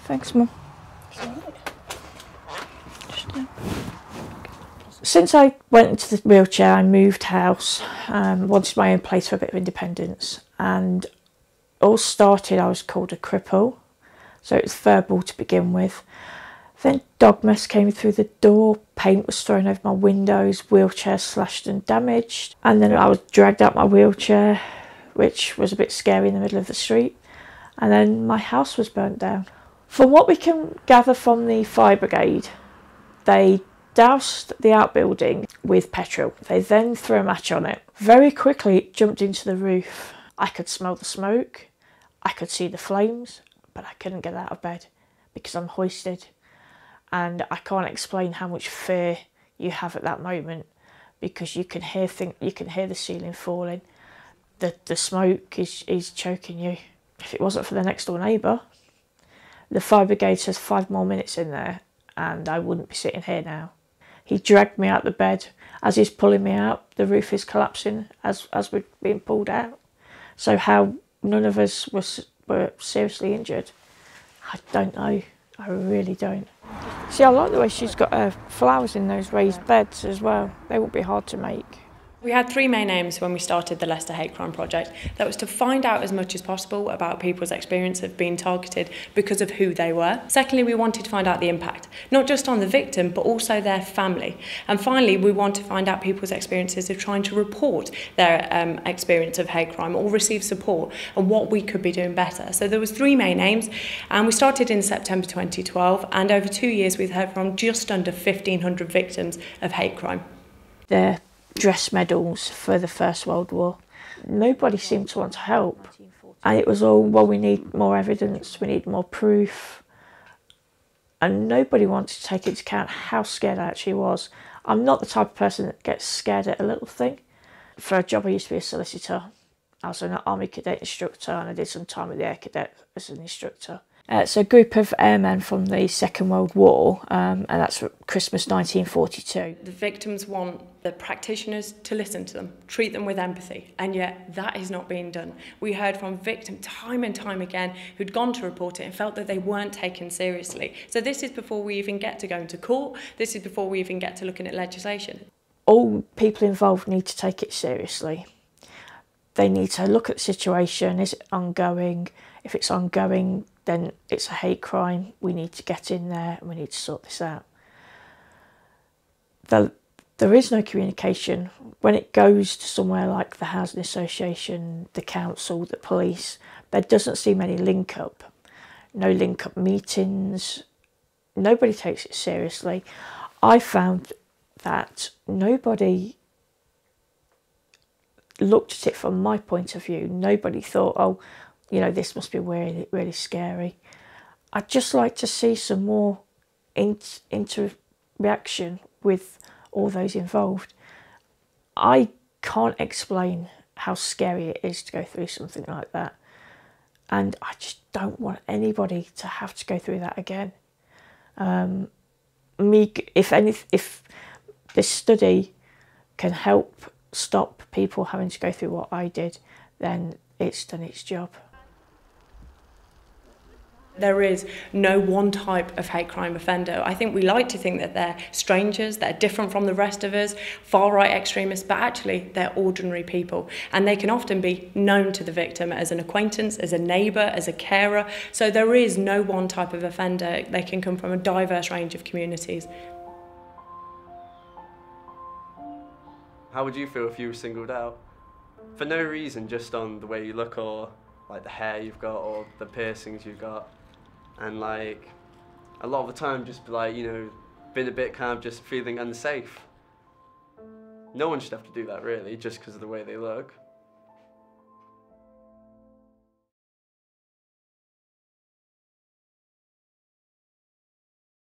Thanks, Mum. Since I went into the wheelchair, I moved house, wanted my own place for a bit of independence, and all started, I was called a cripple, so it was verbal to begin with. Then dog mess came through the door, paint was thrown over my windows, wheelchair slashed and damaged, and then I was dragged out my wheelchair, which was a bit scary in the middle of the street, and then my house was burnt down. From what we can gather from the fire brigade, they doused the outbuilding with petrol. They then threw a match on it. Very quickly it jumped into the roof. I could smell the smoke, I could see the flames, but I couldn't get out of bed because I'm hoisted. And I can't explain how much fear you have at that moment, because you can hear the ceiling falling. The smoke is choking you. If it wasn't for the next door neighbour, the fire brigade says 5 more minutes in there and I wouldn't be sitting here now. He dragged me out the bed. As he's pulling me out, the roof is collapsing as we're being pulled out. So how none of us were seriously injured, I don't know. I really don't. See, I like the way she's got flowers in those raised beds as well. They won't be hard to make. We had 3 main aims when we started the Leicester Hate Crime project. That was to find out as much as possible about people's experience of being targeted because of who they were. Secondly, we wanted to find out the impact, not just on the victim, but also their family. And finally, we want to find out people's experiences of trying to report their experience of hate crime or receive support, and what we could be doing better. So there was 3 main aims, and we started in September 2012, and over 2 years we've heard from just under 1,500 victims of hate crime. They're dress medals for the First World War. Nobody seemed to want to help, and it was all, well, we need more evidence, we need more proof, and nobody wanted to take into account how scared I actually was. I'm not the type of person that gets scared at a little thing. For a job I used to be a solicitor. I was an Army Cadet instructor and I did some time with the Air Cadet as an instructor. It's a group of airmen from the Second World War, and that's Christmas 1942. The victims want the practitioners to listen to them, treat them with empathy, and yet that is not being done. We heard from victims time and time again who'd gone to report it and felt that they weren't taken seriously. So this is before we even get to going to court, this is before we even get to looking at legislation. All people involved need to take it seriously. They need to look at the situation. Is it ongoing? If it's ongoing, then it's a hate crime. We need to get in there and we need to sort this out. There is no communication. When it goes to somewhere like the Housing Association, the council, the police, there doesn't seem any link up. No link up meetings. Nobody takes it seriously. I found that nobody looked at it from my point of view. Nobody thought, oh, you know, this must be really, really scary. I'd just like to see some more interaction with all those involved. I can't explain how scary it is to go through something like that. And I just don't want anybody to have to go through that again. If this study can help stop people having to go through what I did, then it's done its job. There is no one type of hate crime offender. I think we like to think that they're strangers, they're different from the rest of us, far-right extremists, but actually they're ordinary people. And they can often be known to the victim as an acquaintance, as a neighbour, as a carer. So there is no one type of offender. They can come from a diverse range of communities. How would you feel if you were singled out? For no reason, just on the way you look, or like the hair you've got, or the piercings you've got. And like, a lot of the time just like, you know, being a bit kind of just feeling unsafe. No one should have to do that really, just because of the way they look.